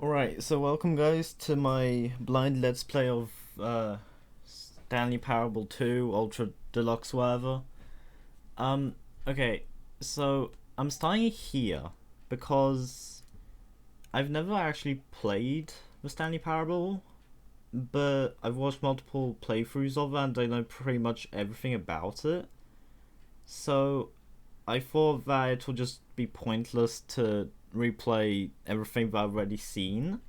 Alright, so welcome guys to my blind let's play of Stanley Parable 2, Ultra Deluxe, whatever. Okay, so I'm starting here because I've never actually played the Stanley Parable, but I've watched multiple playthroughs of it and I know pretty much everything about it. So I thought that it would just be pointless to replay everything that I've already seen.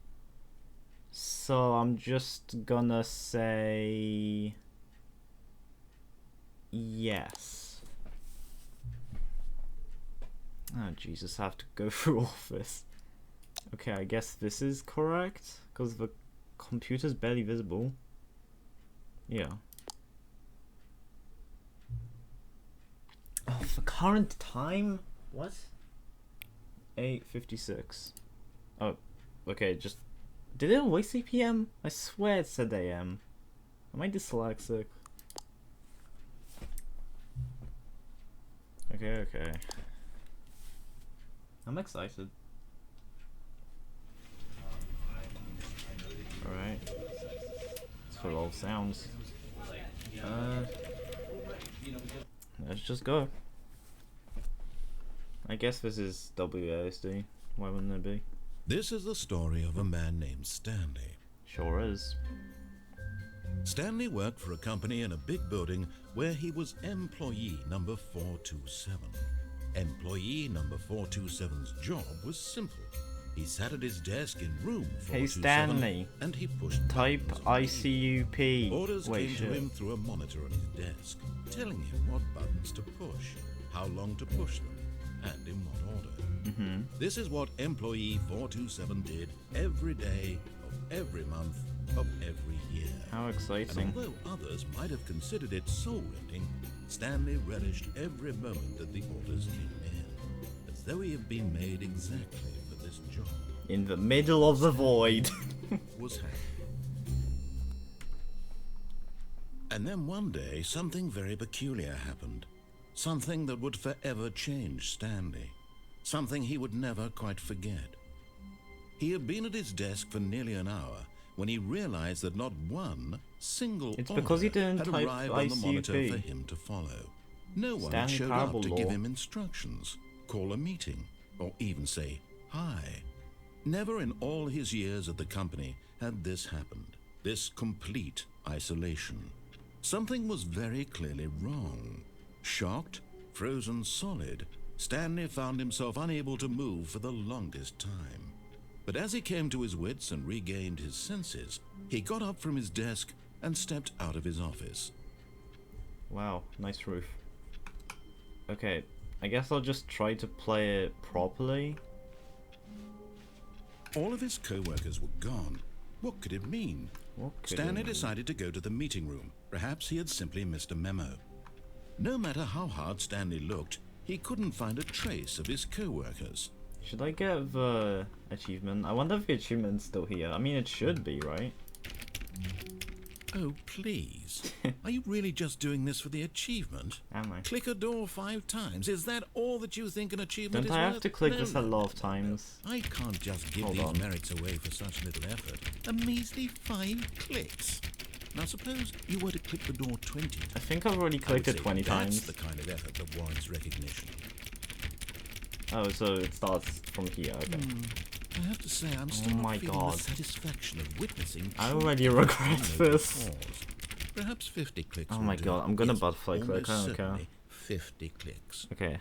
So I'm just gonna say yes. Oh Jesus, I have to go through all this. Okay, I guess this is correct because the computer's barely visible. Yeah. Oh, the current time? What? 8:56. Oh, okay, just... Did it always say PM? I swear it said AM. Am I dyslexic? Okay. I'm excited. Alright. Let's put all sounds. Let's just go. I guess this is WASD. Why wouldn't it be? This is the story of a man named Stanley. Sure is. Stanley worked for a company in a big building where he was employee number 427. Employee number 427's job was simple. He sat at his desk in room 427 Hey Stanley, and he pushed type ICUP. Orders Wait, came shit. to him through a monitor on his desk, telling him what buttons to push, how long to push them, and in what order. This is what employee 427 did every day of every month of every year. How exciting. And although others might have considered it soul-rending, Stanley relished every moment that the orders came in, as though he had been made exactly for this job. In the middle of the void. Was happy. And then one day, something very peculiar happened. Something that would forever change Stanley. Something he would never quite forget. He had been at his desk for nearly an hour when he realized that not one single It's order because he didn't had type arrived on the monitor ICP. for him to follow. No one Stanley showed Parable up to law. give him instructions, call a meeting, or even say hi. Never in all his years at the company had this happened. This complete isolation. Something was very clearly wrong. Shocked, frozen solid, Stanley found himself unable to move for the longest time. But as he came to his wits and regained his senses, he got up from his desk and stepped out of his office. Wow, nice roof. Okay, I guess I'll just try to play it properly. All of his co-workers were gone. What could it mean? Stanley decided to go to the meeting room. Perhaps he had simply missed a memo. No matter how hard Stanley looked, he couldn't find a trace of his co-workers. Should I get the achievement? I wonder if the achievement's still here. I mean, it should be, right? Oh, please. Are you really just doing this for the achievement? Am I? Click a door 5 times. Is that all that you think an achievement Don't is I have worth? to click No, this a lot of times? I can't just give Hold these on. merits away for such little effort. A measly 5 clicks. Now suppose you were to click the door 20 times. I think I've already I would clicked it say 20 that's times. the kind of effort that warrants recognition. Oh, so it starts from here, okay. I have to say, I'm still Oh not my feeling God. the satisfaction of witnessing. I true already regret unnoticed this. pause. Perhaps 50 clicks. Oh will my do. God, I'm gonna It's butterfly click, almost I don't care. certainly 50 clicks. Okay.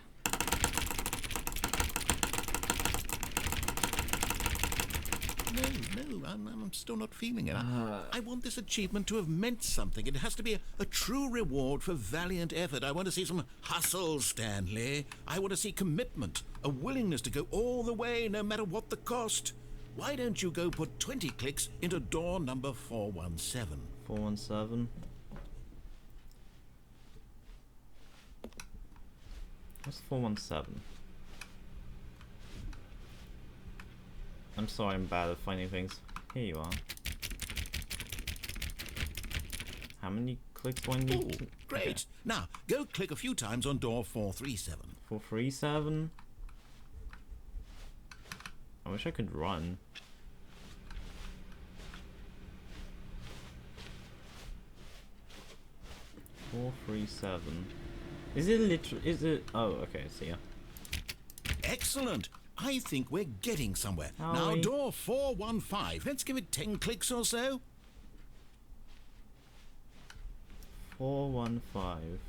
No, I'm still not feeling it. I want this achievement to have meant something. It has to be a true reward for valiant effort. I want to see some hustle, Stanley. I want to see commitment, a willingness to go all the way, no matter what the cost. Why don't you go put 20 clicks into door number 417? 417. What's 417? I'm sorry, I'm bad at finding things. Here you are. How many clicks do I need? Ooh, great. Okay. Now, go click a few times on door 437. 437. I wish I could run. 437. Is it literally? Is it? Oh, okay. See ya. Excellent. I think we're getting somewhere. Are Now, we? door 415. Let's give it 10 clicks or so. 415.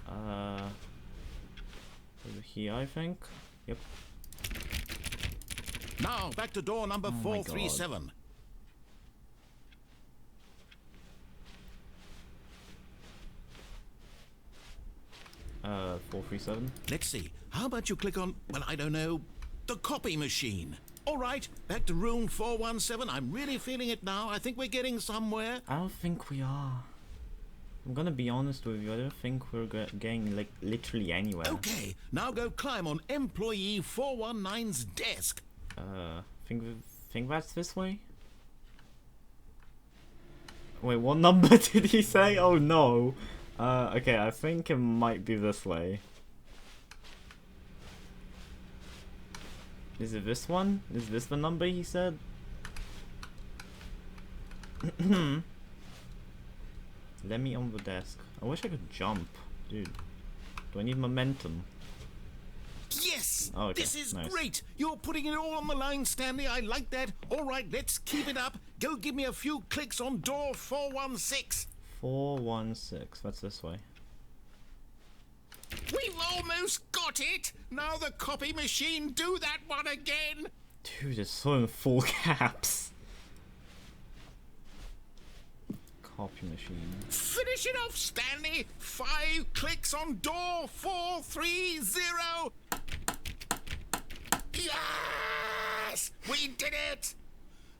Over here, I think. Yep. Now, back to door number Oh my 437. 437. Let's see. How about you click on, well, I don't know, the copy machine? All right, back to room 417. I'm really feeling it now. I think we're getting somewhere. I don't think we are. I'm gonna be honest with you. I don't think we're getting like literally anywhere. Okay, now go climb on employee 419's desk. Think that's this way. Wait, what number did he say? Oh no. Okay, I think it might be this way. Is it this one? Is this the number he said? Let me on the desk. I wish I could jump. Dude. Do I need momentum? Yes! Oh, okay. This is Nice. great! You're putting it all on the line, Stanley. I like that. All right, let's keep it up. Go give me a few clicks on door 416. 416. That's this way. We've almost got it! Now the copy machine, do that one again! Dude, it's so in full caps. Copy machine. Finish it off, Stanley! 5 clicks on door 430! Yes! We did it!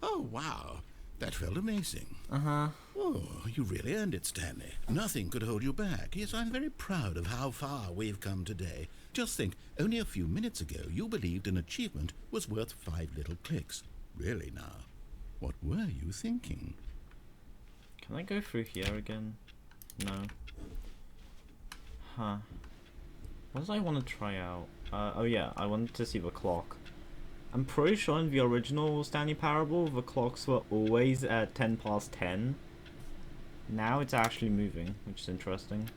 Oh, wow. That felt amazing. Uh-huh. Oh, you really earned it, Stanley. Nothing could hold you back. Yes, I'm very proud of how far we've come today. Just think, only a few minutes ago, you believed an achievement was worth 5 little clicks. Really now, what were you thinking? Can I go through here again? No. Huh. What did I want to try out? Oh yeah, I wanted to see the clock. I'm pretty sure in the original Stanley Parable, the clocks were always at 10 past 10. Now it's actually moving, which is interesting.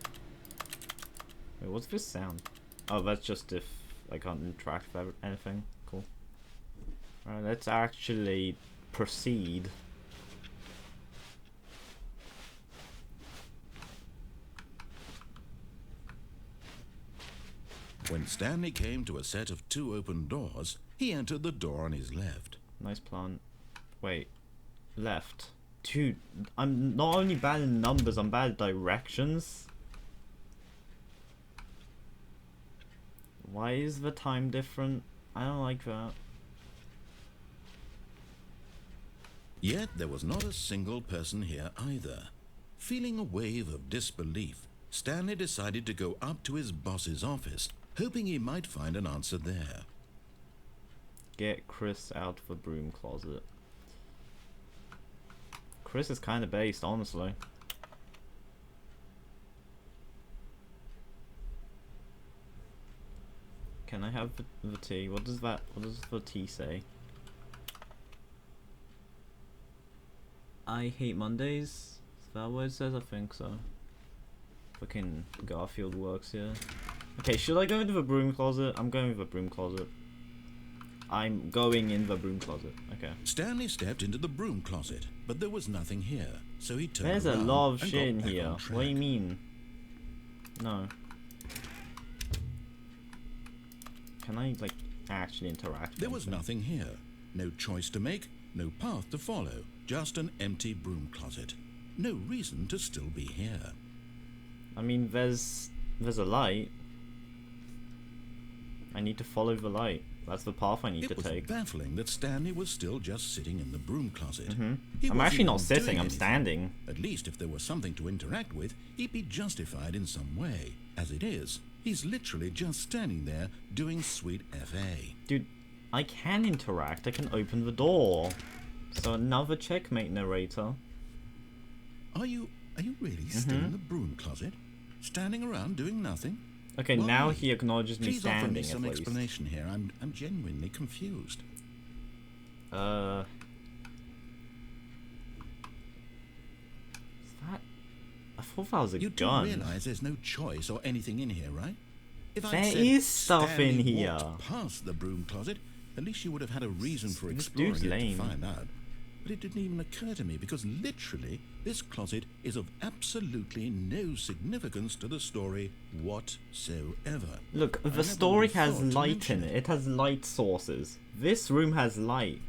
Wait, what's this sound? Oh, that's just if I can't interact with anything. Cool. Alright, let's actually proceed. When Stanley came to a set of 2 open doors, he entered the door on his left. Nice plant. Wait. Left. Dude, I'm not only bad in numbers, I'm bad at directions. Why is the time different? I don't like that. Yet there was not a single person here either. Feeling a wave of disbelief, Stanley decided to go up to his boss's office, hoping he might find an answer there. Get Chris out of the broom closet. Chris is kind of based, honestly. Can I have the tea? What does the tea say? I hate Mondays. Is that what it says? I think so. Fucking Garfield works here. Okay, should I go into the broom closet? I'm going with the broom closet. I'm going in the broom closet. Okay. Stanley stepped into the broom closet, but there was nothing here, so he turned There's a around lot of and shit got in back here. on What do you track. mean? No. Can I, like, actually interact with There was anything? nothing here. No choice to make, no path to follow, just an empty broom closet. No reason to still be here. I mean, there's a light. I need to follow the light. That's the path I need It to was take. baffling that Stanley was still just sitting in the broom closet. He I'm wasn't actually not even sitting, doing I'm anything. standing. At least if there was something to interact with, he'd be justified in some way. As it is, he's literally just standing there doing sweet FA. Dude, I can interact. I can open the door. So another checkmate, narrator. Are you really still in the broom closet? Standing around doing nothing? Okay, Why? now he acknowledges me Please offer standing me at some least. explanation here. I'm genuinely confused. Is that a thought that was a You do gun. realize there's no choice or anything in here, right? If There I'd said is stuff Stanley in here. walked past the broom closet, at least you would have had a reason for This exploring dude's it to lame. find out. But it didn't even occur to me because literally this closet is of absolutely no significance to the story whatsoever. Look, I the never story would have has thought to light mention in it. It has light sources. This room has light.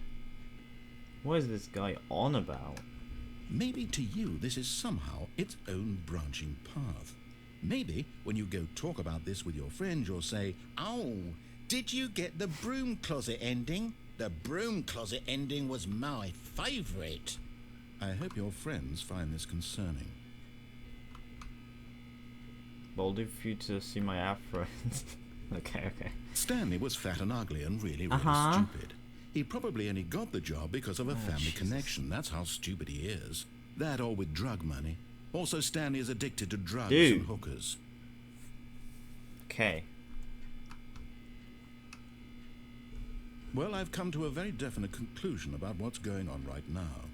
What is this guy on about? Maybe to you this is somehow its own branching path. Maybe when you go talk about this with your friends you'll say, "Oh, did you get the broom closet ending? The broom closet ending was my favourite." I hope your friends find this concerning. Bold of you to see my afro. Okay. Stanley was fat and ugly and really stupid. He probably only got the job because of a family connection. That's how stupid he is. That or with drug money. Also, Stanley is addicted to drugs and hookers. Okay. Well, I've come to a very definite conclusion about what's going on right now.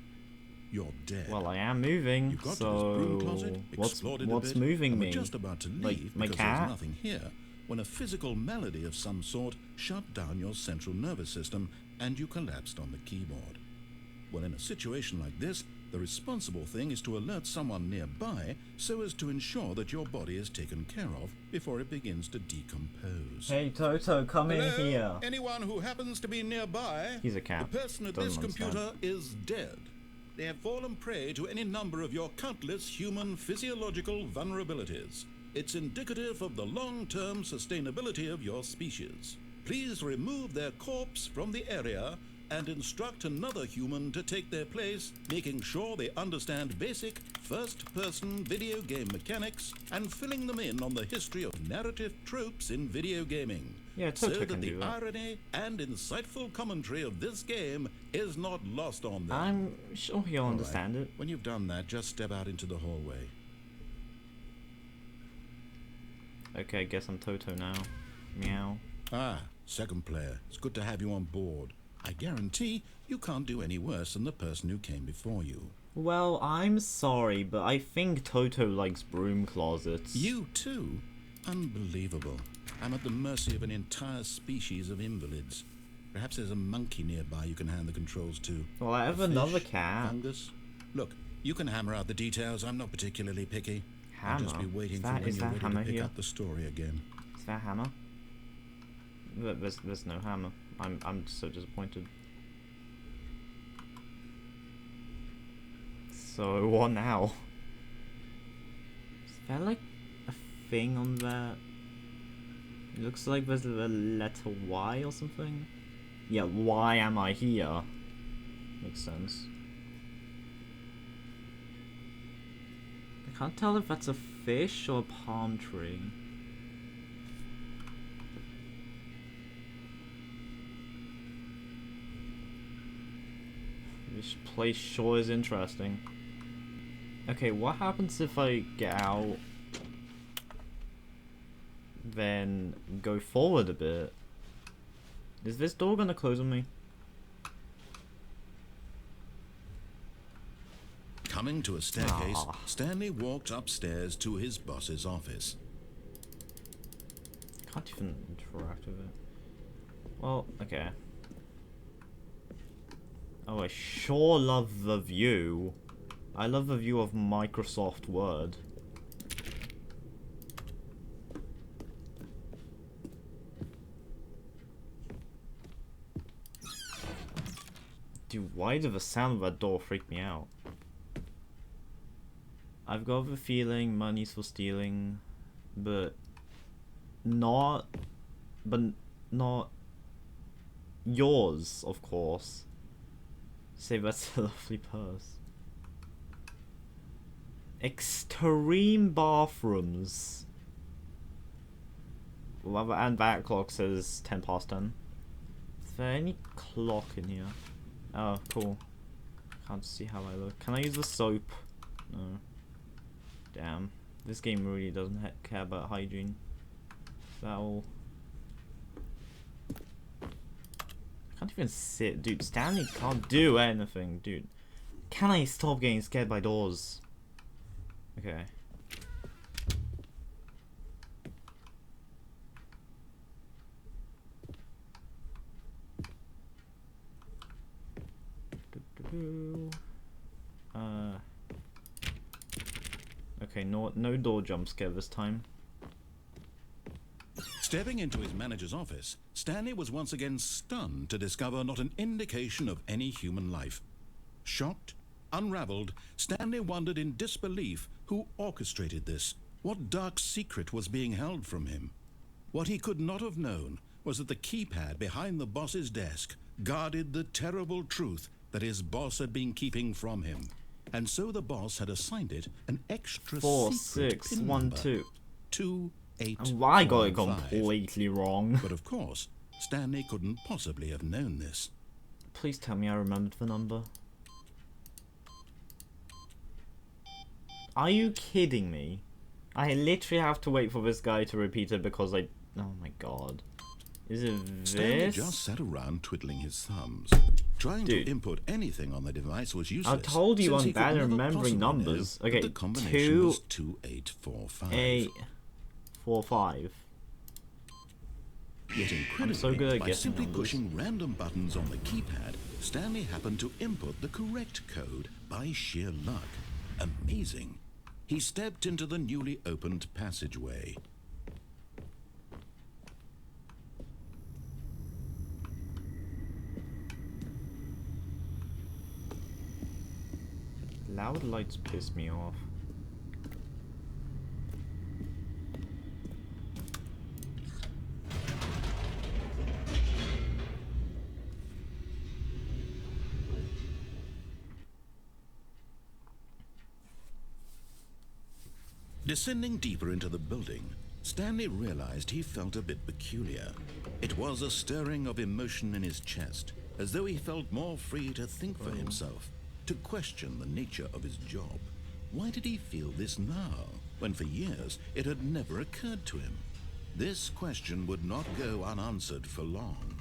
You're dead. Well, I am moving, You got to this so broom closet, explored it a what's bit, moving and me? were just about to leave Like my because cat? there's nothing here when a physical malady of some sort shut down your central nervous system and you collapsed on the keyboard. Well, in a situation like this, the responsible thing is to alert someone nearby so as to ensure that your body is taken care of before it begins to decompose. Hey Toto, come in Hello? here. Anyone who happens to be nearby? He's a cat. The person at Doesn't this computer understand. is dead. They have fallen prey to any number of your countless human physiological vulnerabilities. It's indicative of the long-term sustainability of your species. Please remove their corpse from the area and instruct another human to take their place, making sure they understand basic first-person video game mechanics and filling them in on the history of narrative tropes in video gaming. Yeah, so Toto that can the do that. irony and insightful commentary of this game is not lost on them. I'm sure he'll All right. understand it. When you've done that, just step out into the hallway. Okay, I guess I'm Toto now. Meow. Ah, second player. It's good to have you on board. I guarantee you can't do any worse than the person who came before you. Well, I'm sorry, but I think Toto likes broom closets. You too? Unbelievable. I'm at the mercy of an entire species of invalids. Perhaps there's a monkey nearby you can hand the controls to. Well, I have A another fish, cat. Fungus. Look, you can hammer out the details. I'm not particularly picky. I'll Hammer? just be waiting Is for that- when is you're that ready hammer to pick here? up the story again. Is that a hammer? There's no hammer. I'm so disappointed. So what now? Is there like a thing on there? It looks like there's a letter Y or something. Yeah, why am I here? Makes sense. I can't tell if that's a fish or a palm tree. This place sure is interesting. Okay, what happens if I get out, then go forward a bit? Is this door gonna close on me? Coming to a staircase, Ah. Stanley walked upstairs to his boss's office. Can't even interact with it. Well, okay. Oh, I sure love the view. I love the view of Microsoft Word. Dude, why did the sound of that door freak me out? I've got the feeling money's for stealing, but not yours, of course. Say that's a lovely purse. Extreme bathrooms. Well, and that clock says 10 past 10. Is there any clock in here? Oh, cool. Can't see how I look. Can I use the soap? No. Damn. This game really doesn't care about hygiene. Is that all? I can't even sit. Dude, Stanley can't do anything, dude. Can I stop getting scared by doors? Okay. Ooh. Okay, no door jump scare this time. Stepping into his manager's office, Stanley was once again stunned to discover not an indication of any human life. Shocked, unraveled, Stanley wondered in disbelief who orchestrated this, what dark secret was being held from him. What he could not have known was that the keypad behind the boss's desk guarded the terrible truth that his boss had been keeping from him. And so the boss had assigned it an extra 4, secret 6, pin 1, number. 2. 2, 8, And I got it 4, 5. completely wrong. But of course, Stanley couldn't possibly have known this. Please tell me I remembered the number. Are you kidding me? I literally have to wait for this guy to repeat it because I... Oh my god. Is it Stanley this? just sat around twiddling his thumbs. Trying Dude. to input anything on the device was useless. I told you since I'm he could bad at never remembering possibly know numbers. that Okay, the combination 2, was 2845. 8, 4, 5. Yet incredibly, I'm so good at by guessing simply numbers. pushing random buttons on the keypad, Stanley happened to input the correct code by sheer luck. Amazing. He stepped into the newly opened passageway. Loud lights piss me off. Descending deeper into the building, Stanley realized he felt a bit peculiar. It was a stirring of emotion in his chest, as though he felt more free to think for himself, to question the nature of his job. Why did he feel this now, when for years it had never occurred to him? This question would not go unanswered for long.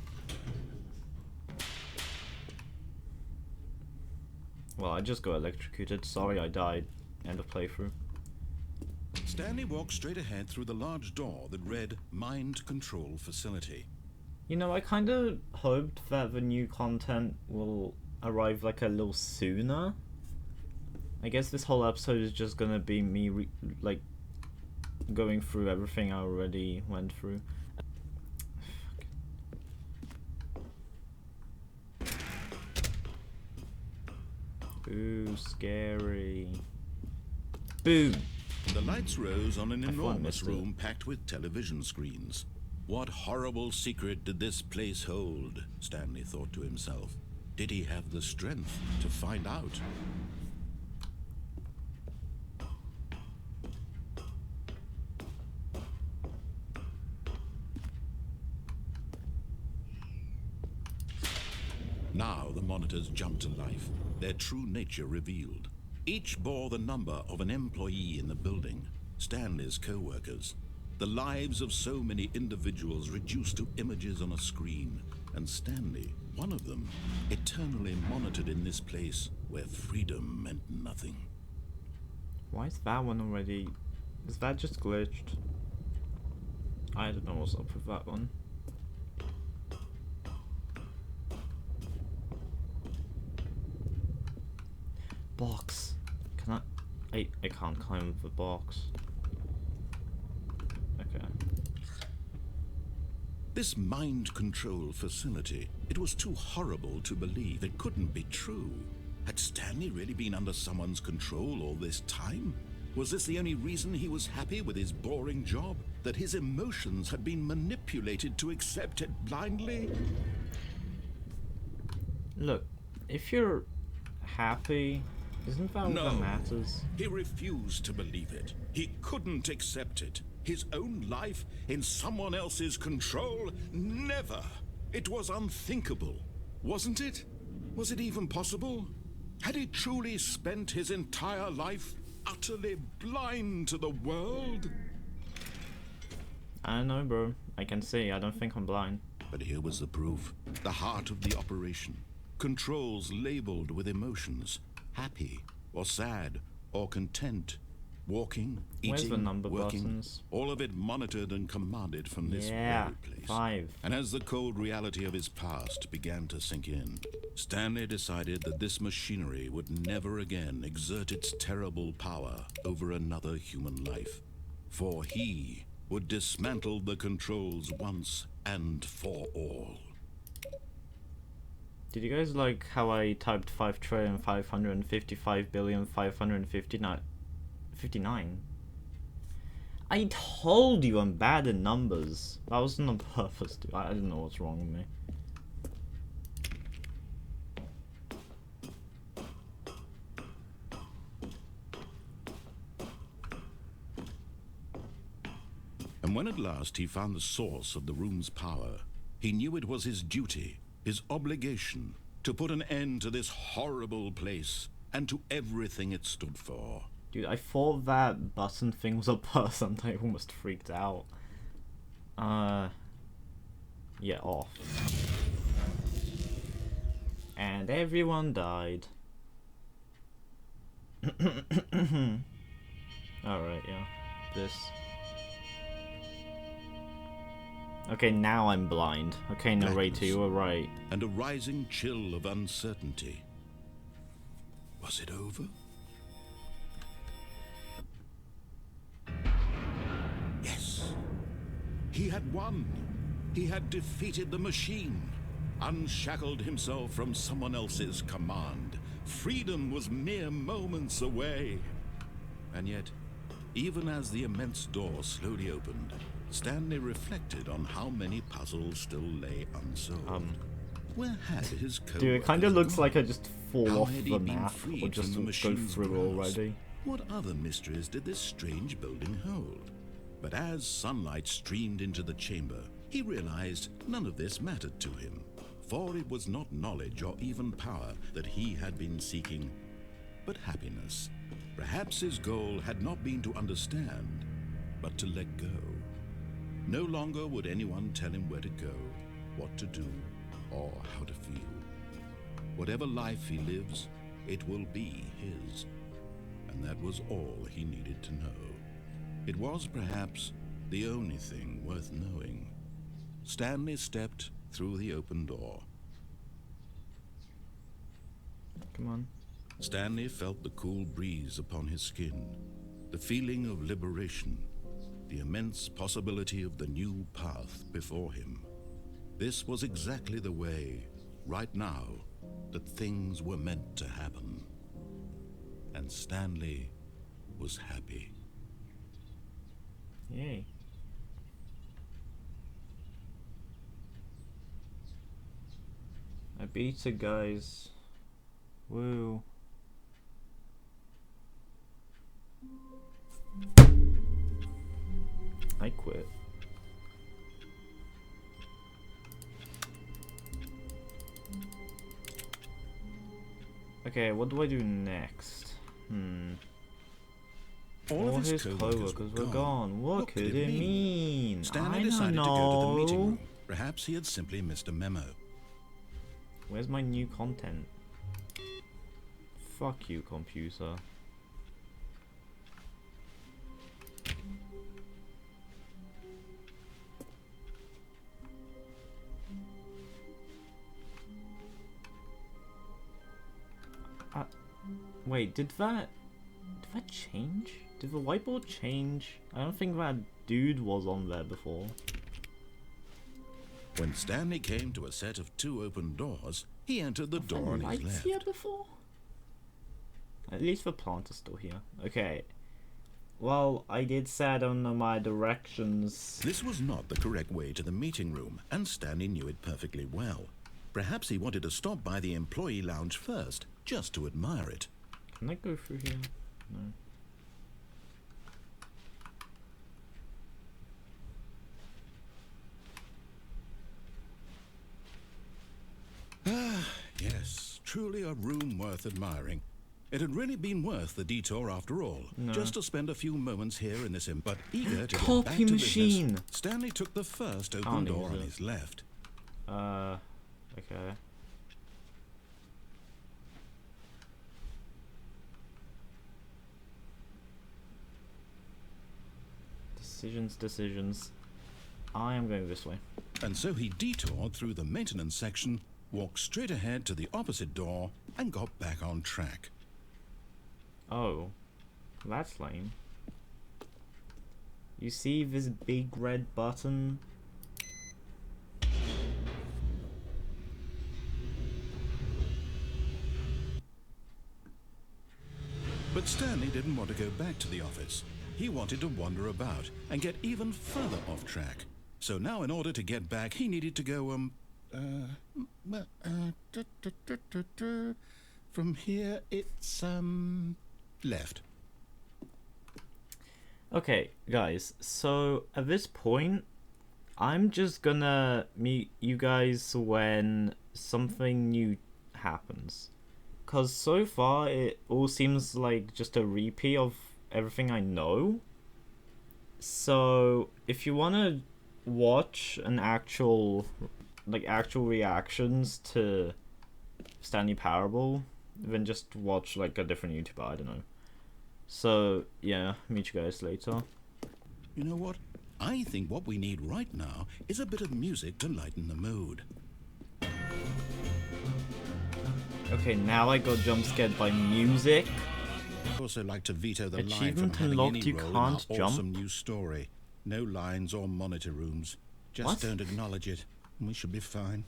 Well, I just got electrocuted. Sorry I died. End of playthrough. Stanley walked straight ahead through the large door that read Mind Control Facility. You know, I kind of hoped that the new content will arrive like a little sooner. I guess this whole episode is just gonna be me like going through everything I already went through. Ooh, scary. Boom! The lights rose on an I thought I enormous missed it. room packed with television screens. What horrible secret did this place hold? Stanley thought to himself. Did he have the strength to find out? Now the monitors jumped to life, their true nature revealed. Each bore the number of an employee in the building, Stanley's co-workers. The lives of so many individuals reduced to images on a screen, and Stanley, one of them, eternally monitored in this place where freedom meant nothing. Why is that one already... Is that just glitched? I don't know what's up with that one. Box. Can I can't climb the box. Okay. This mind control facility, it was too horrible to believe. It couldn't be true. Had Stanley really been under someone's control all this time? Was this the only reason he was happy with his boring job? That his emotions had been manipulated to accept it blindly? Look, if you're happy, isn't that No. what matters? He refused to believe it. He couldn't accept it. His own life in someone else's control? Never! It was unthinkable, wasn't it? Was it even possible? Had he truly spent his entire life utterly blind to the world? I don't know, bro. I can see. I don't think I'm blind. But here was the proof. The heart of the operation. Controls labeled with emotions. Happy, or sad, or content. Walking, Where's the eating, number working, buttons? all of it monitored and commanded from this Yeah, very place. 5. And as the cold reality of his past began to sink in, Stanley decided that this machinery would never again exert its terrible power over another human life. For he would dismantle the controls once and for all. Did you guys like how I typed 5,555,559? I told you I'm bad at numbers. That wasn't on purpose, dude. I don't know what's wrong with me. And when at last he found the source of the room's power, he knew it was his duty, his obligation, to put an end to this horrible place and to everything it stood for. Dude, I thought that button thing was a person. I almost freaked out. Yeah, off. And everyone died. Alright, yeah. This. Okay, now I'm blind. Okay, narrator, you were right. And a rising chill of uncertainty. Was it over? Yes. He had won. He had defeated the machine, unshackled himself from someone else's command. Freedom was mere moments away. And yet, even as the immense door slowly opened, Stanley reflected on how many puzzles still lay unsolved. Where had his co-workers Dude, it kind of looks gone? like I just fall How off had the he been map freed or just from the go machine's through grasp? already. What other mysteries did this strange building hold? But as sunlight streamed into the chamber, he realized none of this mattered to him, for it was not knowledge or even power that he had been seeking, but happiness. Perhaps his goal had not been to understand, but to let go. No longer would anyone tell him where to go, what to do, or how to feel. Whatever life he lives, it will be his. And that was all he needed to know. It was perhaps the only thing worth knowing. Stanley stepped through the open door. Come on. Stanley felt the cool breeze upon his skin, the feeling of liberation, the immense possibility of the new path before him. This was exactly the way, right now, that things were meant to happen. And Stanley was happy. Yay. I beat it, guys. Woo. I quit. Okay, what do I do next? All of his co-workers were gone. What could it mean? Stanley I decided don't to go to the meeting know. room. Perhaps he had simply missed a memo. Where's my new content? Fuck you, computer. Wait, did that change? Did the whiteboard change? I don't think that dude was on there before. When Stanley came to a set of 2 open doors, he entered the door on his Lights left. here before? At least the plant is still here. Okay. Well, I did say I don't know my directions. This was not the correct way to the meeting room, and Stanley knew it perfectly well. Perhaps he wanted to stop by the employee lounge first, just to admire it. Can I go through here? No. Ah, yes, truly a room worth admiring. It had really been worth the detour after all, just to spend a few moments here in this but eager to get back to machine. business. Stanley took the first open door on his left. Okay. Decisions. I am going this way. And so he detoured through the maintenance section, walked straight ahead to the opposite door, and got back on track. Oh, that's lame. You see this big red button? But Stanley didn't want to go back to the office. He wanted to wander about and get even further off track. So now in order to get back, he needed to go, from here it's, left. Okay, guys, so at this point, I'm just gonna meet you guys when something new happens. Because so far, it all seems like just a repeat of everything I know. So, if you want to watch an actual reactions to Stanley Parable, then just watch like a different YouTuber, I don't know. So, yeah, meet you guys later. You know what? I think what we need right now is a bit of music to lighten the mood. Okay, now I got jump scared by music. I'd also like to veto the line from Achievement having unlocked, any you role can't in our jump? awesome new story. No lines or monitor rooms. Just What? don't acknowledge it, and we should be fine.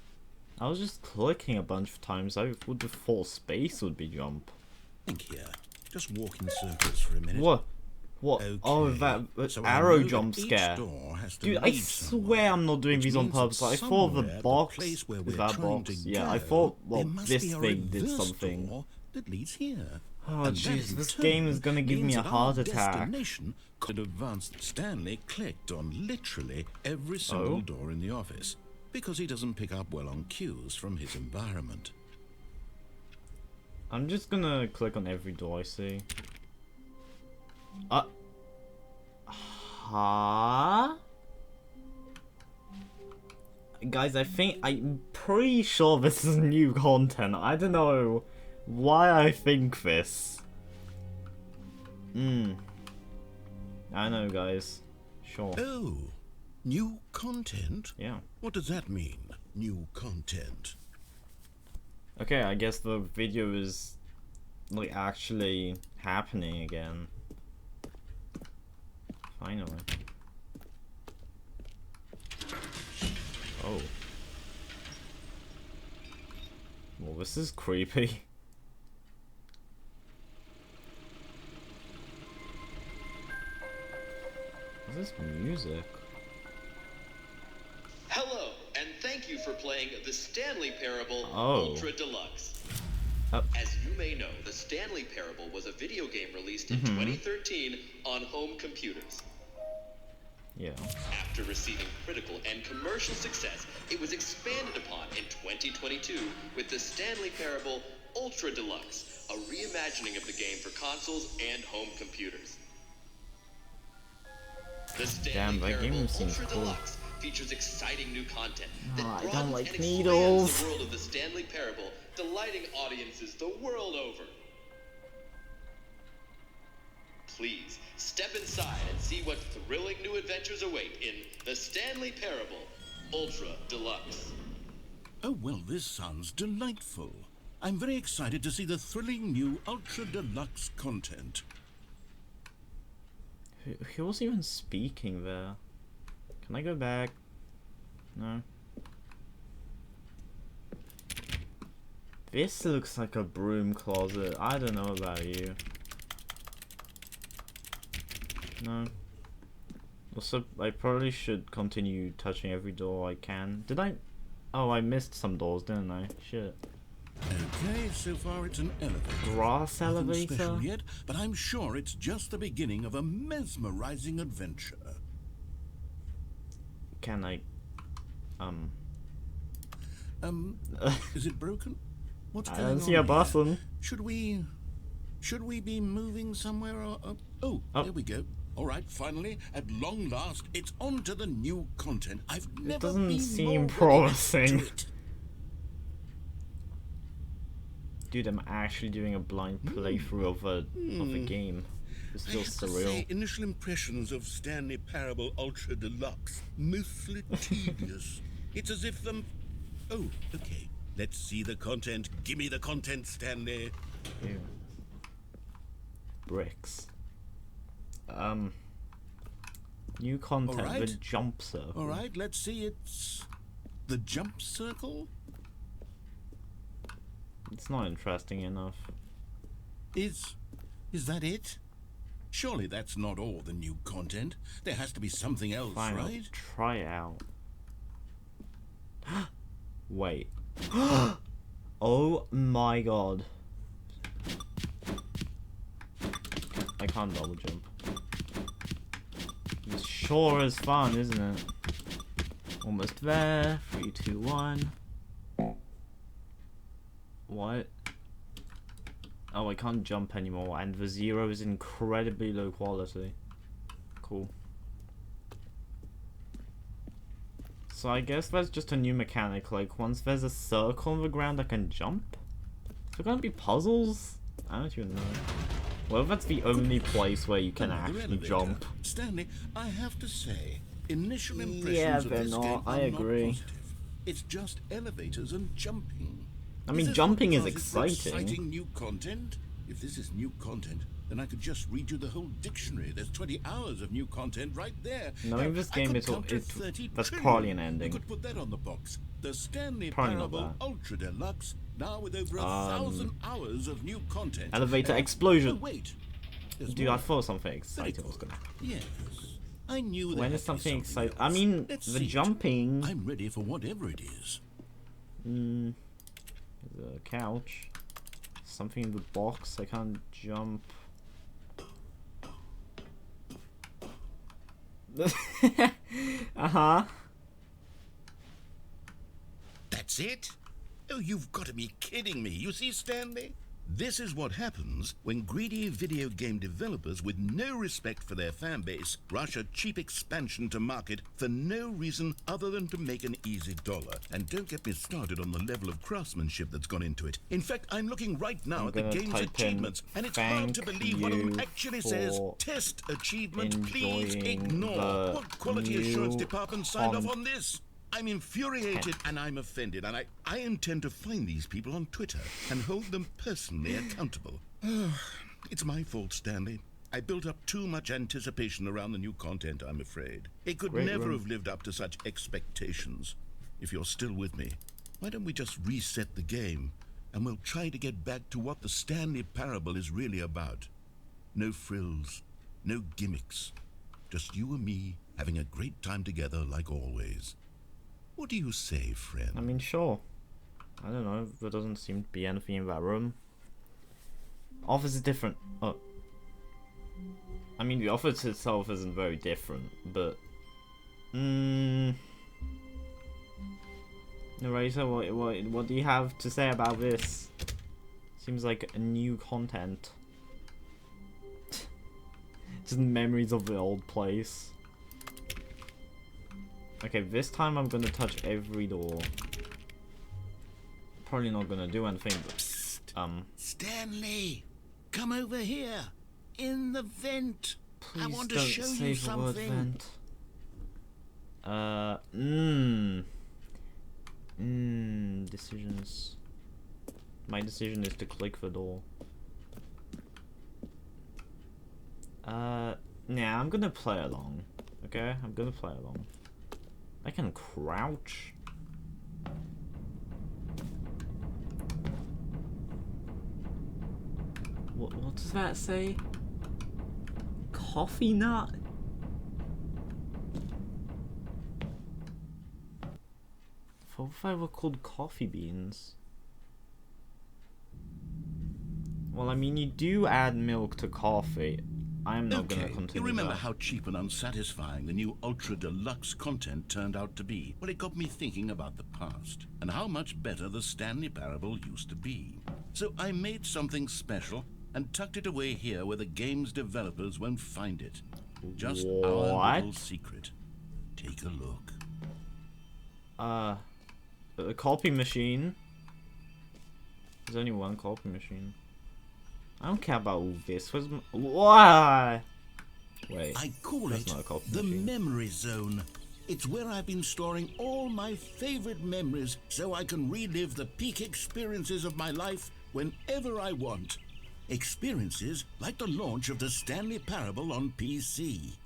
I was just clicking a bunch of times. I would have thought space would be jump. Think here. Just walk in circles for a minute. What? What? Okay. Oh, that So I arrow know that jump each scare. door has to Dude, I lead swear somewhere, I'm not doing which these on means that purpose. I thought the somewhere, box place where with we're that trying box. to Yeah, I go, thought, there well, must this be a thing did reverse something. door that leads here. Oh, And that jeez, in this turn game is gonna give me means a that heart our attack. Destination could advance. Stanley clicked on literally every single Oh? door in the office because he doesn't pick up well on cues from his environment. I'm just gonna click on every door I see. Huh? Guys, I'm pretty sure this is new content. I don't know why I think this. I know, guys. Sure. Oh, new content? Yeah. What does that mean, new content? Okay, I guess the video is like actually happening again. Finally. Oh. Well, this is creepy. What's this music? Hello, and thank you for playing the Stanley Parable Oh. Ultra Deluxe. Oh. As you may know, the Stanley Parable was a video game released in 2013 on home computers. Yeah. After receiving critical and commercial success, it was expanded upon in 2022 with the Stanley Parable Ultra Deluxe, a reimagining of the game for consoles and home computers. The Stanley Damn, that Parable game seems Ultra cool. Deluxe features exciting new content that I don't broadens like and expands needles. the world of the Stanley Parable, delighting audiences the world over. Please step inside and see what thrilling new adventures await in the Stanley Parable Ultra Deluxe. Oh, well, this sounds delightful. I'm very excited to see the thrilling new Ultra Deluxe content. He wasn't even speaking there. Can I go back? No. This looks like a broom closet. I don't know about you. No. Also, I probably should continue touching every door I can. Did I? Oh, I missed some doors, didn't I? Shit. Okay, so far it's an elevator. Grass Nothing elevator? special yet, but I'm sure it's just the beginning of a mesmerizing adventure. Can I? Is it broken? What's I going don't on see a here? button. Should we be moving somewhere? Or, oh, there we go. All right, finally, at long last, it's on to the new content. I've never doesn't been seem more ready promising. to it. Dude, I'm actually doing a blind playthrough of a game. It's I still have to surreal. say, initial impressions of Stanley Parable Ultra Deluxe, mostly tedious. It's as if oh, okay. Let's see the content. Gimme the content, Stanley. Ew. Bricks. New content, All right. the jump circle. All right, let's see. It's the jump circle. It's not interesting enough. Is that it? Surely that's not all the new content. There has to be something else, Fine, I'll right? try it out. Wait. Oh my god. I can't double jump. This sure is fun, isn't it? Almost there. 3, 2, 1. What? Oh, I can't jump anymore, and the 0 is incredibly low quality. Cool. So I guess that's just a new mechanic, like once there's a circle on the ground I can jump? Is there gonna be puzzles? I don't even know. Well, that's the only place where you can Another actually elevator. jump. Stanley, I have to say, initial impressions Yeah, of they're this not. game I are agree. not positive. It's just elevators and jumping. I mean, this jumping is because it's for exciting. exciting new content? If this is new content, then I could just read you the whole dictionary. There's 20 hours of new content right there. Knowing Hell, this I game could is count to it's 30 that's trillion. probably an You ending. could put that on the box. The Stanley Probably not Parable that. Ultra Deluxe, now with over 1,000 hours of new content. Elevator explosion. Oh, wait. There's Dude, more. I thought something Very exciting was good. gonna. Yes. I knew there When had is to be something exciting? else. I mean, Let's the see it. jumping. I'm ready for whatever it is. The couch. Something in the box. I can't jump. Uh-huh. That's it? Oh, you've got to be kidding me. You see, Stanley? This is what happens when greedy video game developers with no respect for their fan base rush a cheap expansion to market for no reason other than to make an easy dollar. And don't get me started on the level of craftsmanship that's gone into it. In fact, I'm looking right now at the gonna game's type in, achievements, and it's hard to "Thank believe one of them you actually says, for test achievement, please enjoying ignore. the What quality new assurance department signed off on this? I'm infuriated and I'm offended, and I intend to find these people on Twitter and hold them personally accountable. It's my fault, Stanley. I built up too much anticipation around the new content, I'm afraid. It could Great never room. have lived up to such expectations. If you're still with me, why don't we just reset the game and we'll try to get back to what the Stanley Parable is really about. No frills, no gimmicks. Just you and me having a great time together like always. What do you say, friend? I mean, sure. I don't know. There doesn't seem to be anything in that room. Office is different. Oh. I mean, the office itself isn't very different, but... Narrator, what do you have to say about this? Seems like a new content. Just memories of the old place. Okay, this time I'm gonna touch every door. Probably not gonna do anything, but... Stanley! Come over here! In the vent! Please I want to don't show say you the word something. vent. Decisions. My decision is to click the door. Nah, I'm gonna play along. Okay? I'm gonna play along. I can crouch. What does that say? Coffee nut? I thought they were called coffee beans. Well, I mean, you do add milk to coffee. I'm not gonna Okay, continue you remember that. how cheap and unsatisfying the new Ultra Deluxe content turned out to be? Well, it got me thinking about the past and how much better the Stanley Parable used to be. So I made something special and tucked it away here where the game's developers won't find it. Just our little What? secret. Take a look. A copy machine. There's only one copy machine. I don't care about all this. Why? Wait. I call that's it not a coffee the machine. memory zone. It's where I've been storing all my favorite memories so I can relive the peak experiences of my life whenever I want. Experiences like the launch of the Stanley Parable on PC.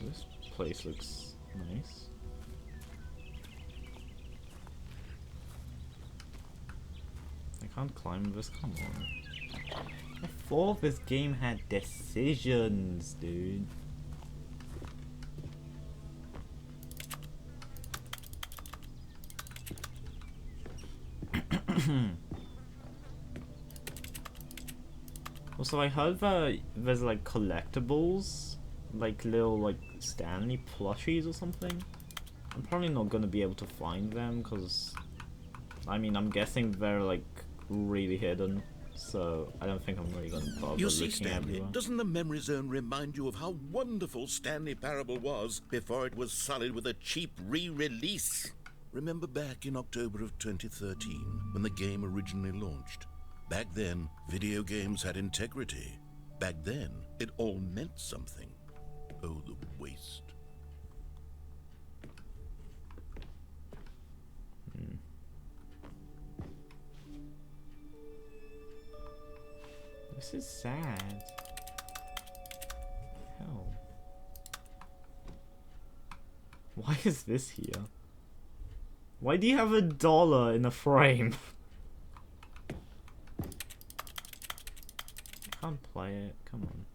This place looks nice. I can't climb this, come on. I thought this game had decisions, dude. Also, I heard that there's like collectibles, like little like Stanley plushies or something. I'm probably not gonna be able to find them because, I mean, I'm guessing they're like really hidden, so I don't think I'm really gonna bother You see, looking Stanley, everywhere. doesn't the memory zone remind you of how wonderful Stanley Parable was before it was sullied with a cheap re-release? Remember back in October of 2013 when the game originally launched? Back then, video games had integrity. Back then, it all meant something. Oh, the waste. This is sad. Hell. Why is this here? Why do you have $1 in a frame? I can't play it, come on.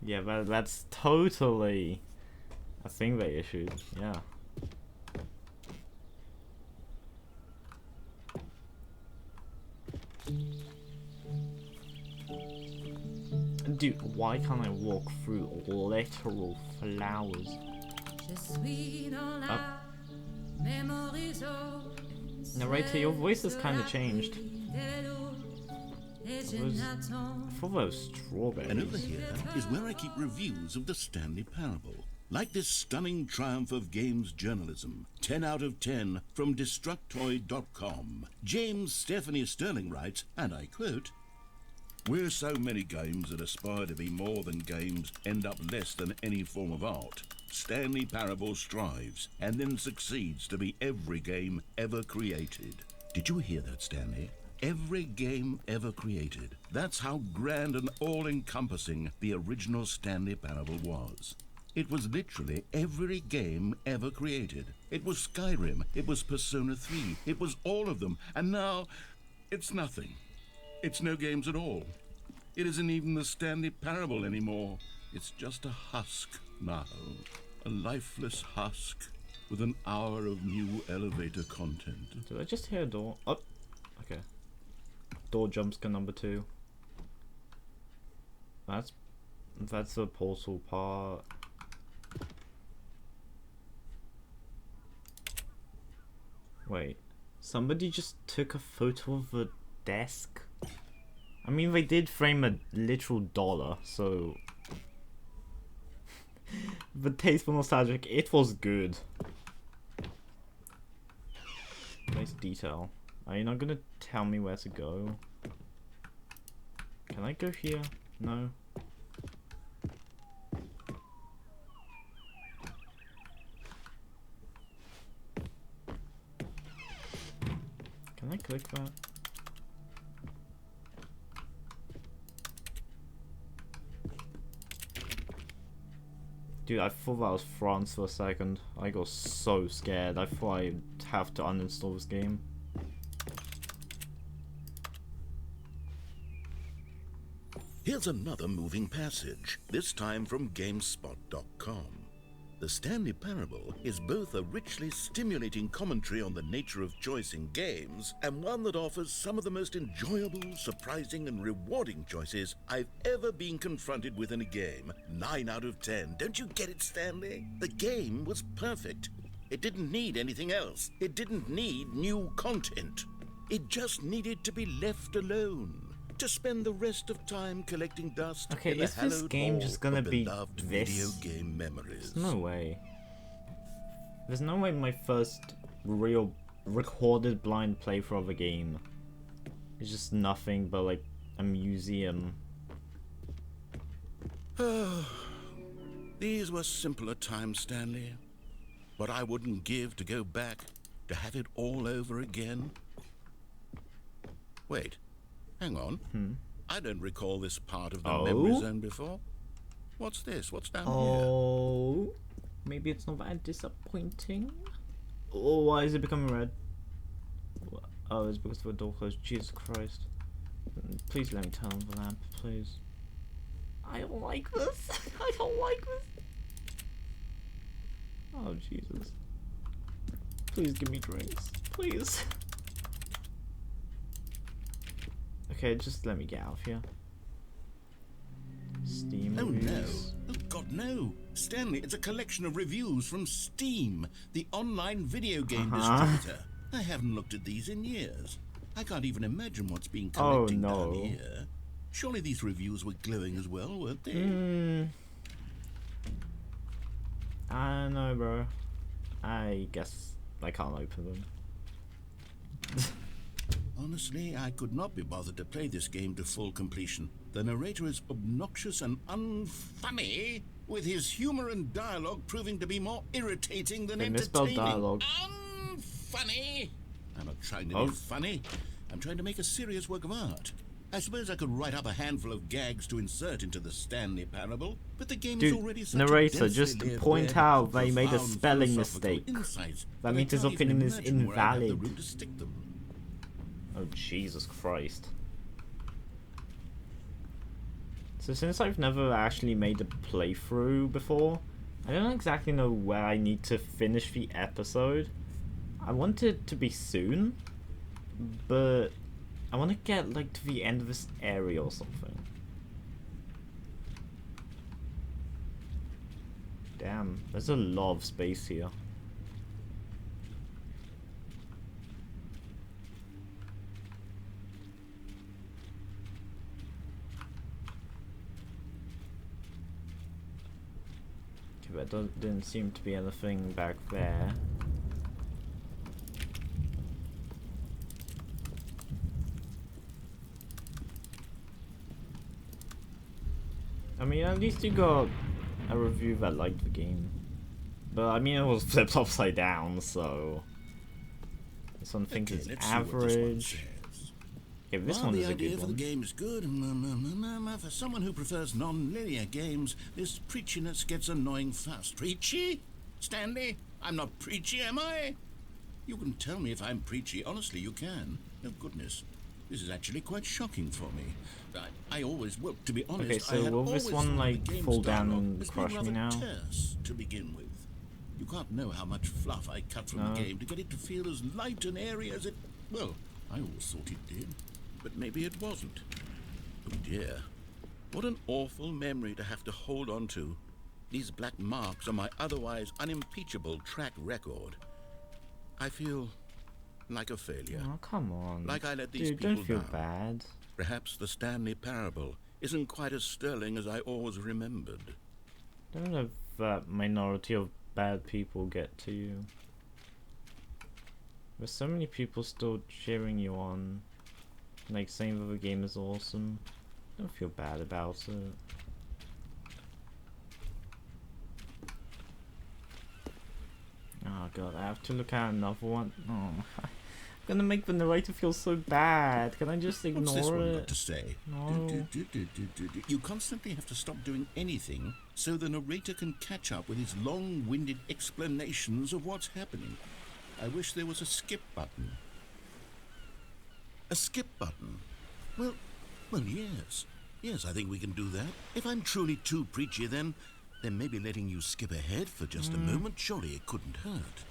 Yeah, that's totally a thing they issued, yeah. Dude, why can't I walk through literal flowers? Narrator, your voice has kind of changed. I thought that was strawberries. And over here is where I keep reviews of the Stanley Parable. Like this stunning triumph of games journalism, 10 out of 10 from Destructoid.com. James Stephanie Sterling writes, and I quote, "Where so many games that aspire to be more than games end up less than any form of art, Stanley Parable strives and then succeeds to be every game ever created." Did you hear that, Stanley? Every game ever created. That's how grand and all-encompassing the original Stanley Parable was. It was literally every game ever created. It was Skyrim, it was Persona 3, it was all of them, and now it's nothing. It's no games at all. It isn't even the Stanley Parable anymore. It's just a husk now. A lifeless husk with an hour of new elevator content. Did I just hear a door? Oh, okay. Door jump scare number 2. That's the portal part. Wait, somebody just took a photo of a desk? I mean, they did frame a literal dollar, so... But tasteful nostalgic, it was good. Nice detail. Are you not gonna tell me where to go? Can I go here? No. Can I click that? Dude, I thought that was France for a second. I got so scared. I thought I'd have to uninstall this game. Here's another moving passage, this time from GameSpot.com. The Stanley Parable is both a richly stimulating commentary on the nature of choice in games, and one that offers some of the most enjoyable, surprising, and rewarding choices I've ever been confronted with in a game. 9 out of 10. Don't you get it, Stanley? The game was perfect. It didn't need anything else. It didn't need new content. It just needed to be left alone. To spend the rest of time collecting dust Okay, in the is this hallowed game hall just gonna of be beloved this? video game memories. There's no way. There's no way my first real recorded blind playthrough of a game is just nothing but like a museum. These were simpler times, Stanley. What I wouldn't give to go back, to have it all over again. Wait, hang on. I don't recall this part of the memory zone before. What's this? What's down here? Oh, maybe it's not that disappointing. Oh, why is it becoming red? Oh, it's because the door closed. Jesus Christ. Please let me turn on the lamp, please. I don't like this. I don't like this. Oh, Jesus. Please give me drinks. Please. Okay, just let me get out of here. Steam reviews. Oh God, no. Stanley, it's a collection of reviews from Steam, the online video game distributor. I haven't looked at these in years. I can't even imagine what's being collected down here. Surely these reviews were glowing as well, weren't they? I don't know, bro. I guess I can't open them. Honestly, I could not be bothered to play this game to full completion. The narrator is obnoxious and unfunny, with his humor and dialogue proving to be more irritating than entertaining. Dialogue. Unfunny! I'm not trying to be funny. I'm trying to make a serious work of art. I suppose I could write up a handful of gags to insert into the Stanley parable, but the game is already such narrator, a just densely point layered out they made a profound spelling philosophical mistake. insights That I means his can't even opinion is imagine where I'd have the invalid. room to stick them. Oh, Jesus Christ. So since I've never actually made a playthrough before, I don't exactly know where I need to finish the episode. I want it to be soon, but I want to get like to the end of this area or something. Damn, there's a lot of space here. Okay, there didn't seem to be anything back there. I mean, at least you got a review that liked the game. But I mean, it was flipped upside down, so this one thinks it's average. Okay, this one is a good one. The idea for the game is good. For someone who prefers non-linear games, this preachiness gets annoying fast. Preachy? Stanley? I'm not preachy, am I? You can tell me if I'm preachy. Honestly, you can. Oh, goodness. This is actually quite shocking for me. I always, well, to be honest, okay, so will this one like fall down and crush me now? Terse to begin with. You can't know how much fluff I cut from the game to get it to feel as light and airy as it. Well, I always thought it did, but maybe it wasn't. Oh dear, what an awful memory to have to hold on to. These black marks are my otherwise unimpeachable track record. I feel like a failure. Oh, come on. Like I let these Dude, people don't feel down. bad. Perhaps the Stanley parable isn't quite as sterling as I always remembered. Don't know if that minority of bad people get to you. There's so many people still cheering you on, like saying that the game is awesome. Don't feel bad about it. Oh god, I have to look at another one. Oh, I'm gonna make the narrator feel so bad. Can I just ignore What's this one it? got to say? No. You constantly have to stop doing anything so the narrator can catch up with his long-winded explanations of what's happening. I wish there was a skip button. A skip button? Well, yes. Yes, I think we can do that. If I'm truly too preachy, then maybe letting you skip ahead for just a moment, surely it couldn't hurt.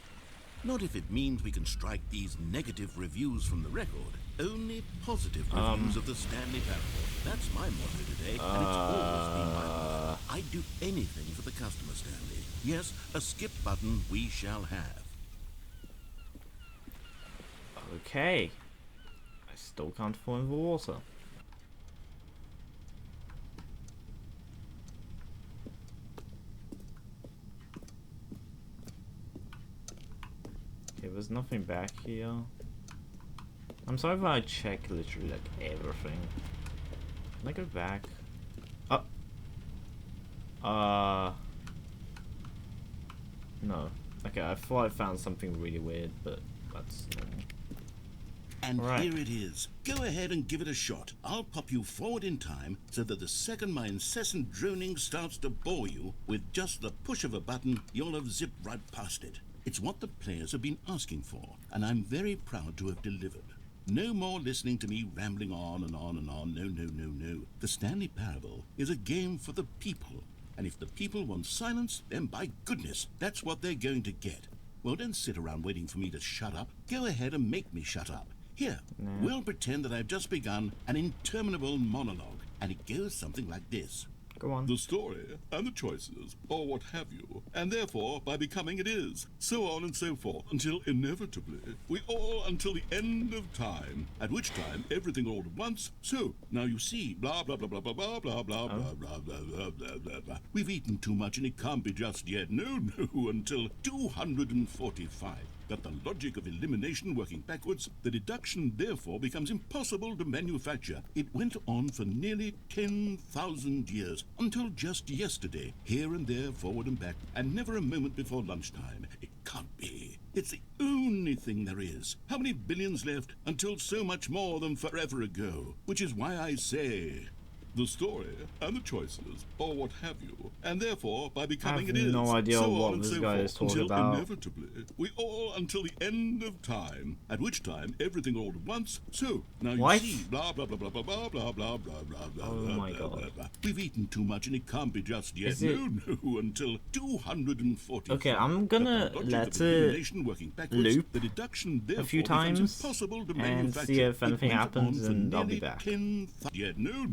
Not if it means we can strike these negative reviews from the record. Only positive reviews of the Stanley parable. That's my motto today, and it's always been my motto. I'd do anything for the customer, Stanley. Yes, a skip button we shall have. Okay. I still can't fall in the water. Okay, there's nothing back here. I'm sorry if I check literally like everything. Can I go back? No. Okay, I thought I found something really weird, but that's normal. And Right. here it is. Go ahead and give it a shot. I'll pop you forward in time so that the second my incessant droning starts to bore you, with just the push of a button, you'll have zipped right past it. It's what the players have been asking for, and I'm very proud to have delivered. No more listening to me rambling on and on and on. No, no, no, no. The Stanley Parable is a game for the people. And if the people want silence, then by goodness, that's what they're going to get. Well, don't sit around waiting for me to shut up. Go ahead and make me shut up. Here, we'll pretend that I've just begun an interminable monologue, and it goes something like this. Go on. The story and the choices, or what have you, and therefore by becoming it is, so on and so forth, until inevitably we all until the end of time, at which time everything all at once. So now you see, blah blah blah blah blah blah blah blah blah blah blah blah blah blah. We've eaten too much and it can't be just yet. No, no, until 245. That the logic of elimination working backwards, the deduction therefore becomes impossible to manufacture. It went on for nearly 10,000 years, until just yesterday, here and there, forward and back, and never a moment before lunchtime. It can't be. It's the only thing there is. How many billions left until so much more than forever ago? Which is why I say... the story and the choices, or what have you, and therefore by becoming it is. I have no idea so what on and this so guy forth, is talking until about. Inevitably, we all until the end of time, at which time everything all at once. So now you What? see, blah blah blah blah blah blah blah blah blah blah blah. Oh blah, my blah, God. blah, blah. We've eaten too much and it can't be just yet. Is it- No, until 240. Okay, I'm gonna let it loop the deduction a few therefore becomes times impossible to and manufacture. see if It anything went happens, on for and I'll be nearly back. 10,000 yet no,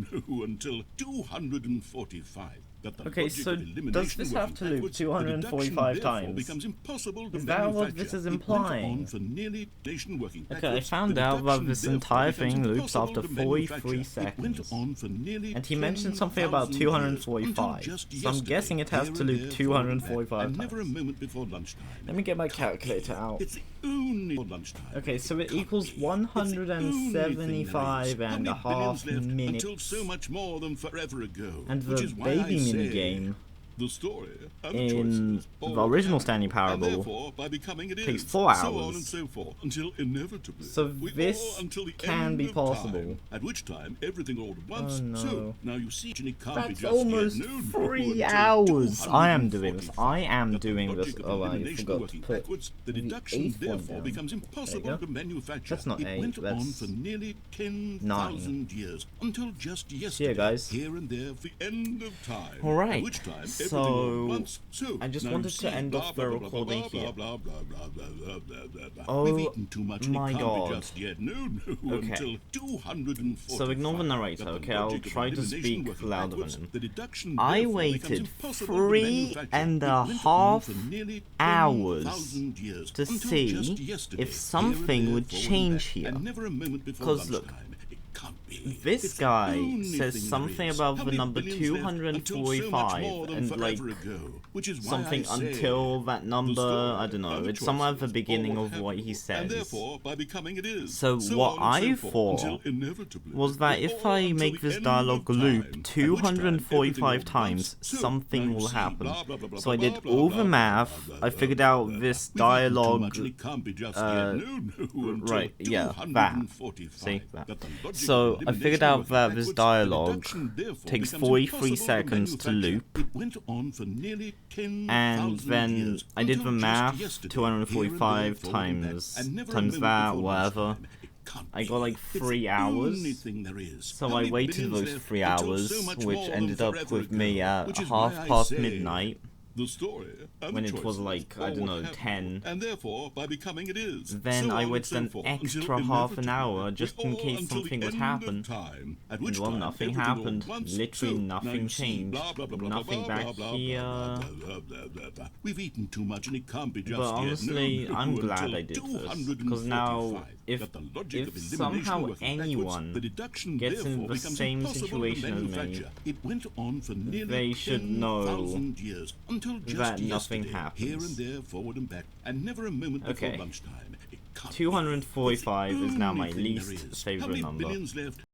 until 245. That the Okay, logic so of elimination does this have working to loop backwards, the 245 deduction therefore times? becomes impossible to Is that what manufacture. this is It went implying? on for nearly nation working Okay, I backwards. found The out that deduction this therefore entire becomes thing loops impossible after to 43 manufacture. It went seconds. on for nearly And he mentioned something about 10,000 years, 245, until just so I'm yesterday, guessing it has here to and loop there, 245 forward and back, and never a times. moment before lunchtime. Let me get my calculator out. It's the only lunchtime. Okay, so it Can't equals be. It's the only thing there is. 175 How and many a half billions left until minutes. so much more than forever ago. And which the is why I baby say minigame the story and the in choices, or the what original have Stanley you, Parable and therefore, by becoming it takes is, 4 so on hours. and so forth, until inevitably So we this all until the can end be of possible. time, at which time everything all at once. Oh, no. So now you see, and it can't be That's just almost yet. No, 3 until hours. I am doing this. 245. I am That the doing this. logic of Oh, I elimination forgot to working put backwards, the the deduction 8th one therefore down. becomes There you impossible go. to manufacture. That's not it 8, went on that's for nearly 10,000 years until just yesterday. guys. Here and there for the end of time. Alright, At which time everything so all at once. So I just now wanted you to see, end blah, off blah, the blah, blah, recording blah, here. blah, blah, blah, blah, blah, blah, blah, blah. Oh We've eaten too much and my it can't God. be just yet. No, Okay. until 245. So ignore the narrator, That the okay? I'll logic of try to elimination speak working louder than backwards, him. the deduction I therefore becomes waited impossible to 3 manufacture. and It a went on half for nearly hours 10,000 years, to until see just yesterday, if here and something there, would forward and change back, here. and never a moment before 'Cause look, lunchtime. It can't be. This It's the guy only says thing there something is. about How the many number billions left until so much 245 more than and like forever ago, which is why something I say, until that number, story I don't know, and the it's somewhere at the choices, beginning or of have what you, he and says. therefore, by becoming it is. So what on and I so forth, thought until inevitably, was that we if all I until make the this end dialogue of loop time, at which time 245 everything all at times, once. So, something now you will see, happen. blah, blah, blah, blah, So I blah, did blah, all blah, the blah, math, blah, I blah, figured blah, out blah, this blah. We've eaten too dialogue, much and it can't be just yet. No, until right, yeah, that. 245. See, that. That the logic So of I figured elimination out working that this backwards, the dialogue deduction therefore takes becomes 43 impossible seconds to manufacture. loop. It went on for nearly 10,000 And then years, I did the until just math, yesterday, 245 here and there, forward and back, times and never a times moment that, before whatever. lunchtime. It can't I got be. like It's 3 the hours. only thing there is. So How I many waited billions those left 3 until hours, so much which more than ended up forever with me ago, at which is why I 1:30 say, midnight. The story and when the it was choices like, are I don't what know, have 10. and therefore by becoming it is. Then So I on would and so spend forth, extra until half an inevitably hour just we in all case until something the would end happen. of time, at And which well, time nothing everything all happened. once, Literally so, nothing now you see, changed. blah, blah, blah, blah, Nothing blah, back blah, blah, here. blah, blah, blah, blah, blah. We've eaten too much and it can't be just But yet. honestly, No, I'm no, glad until I did this. 245. Because now, if But the logic of elimination somehow working backwards, anyone the deduction gets in therefore the becomes same impossible to situation as me, manufacture. It went on for nearly they should know 10,000 years, until just that nothing yesterday, happens. here and there, forward and back, and never a moment before Okay. lunchtime. It can't be. 245 is now my Only thing there least is, how favorite many number. billions left?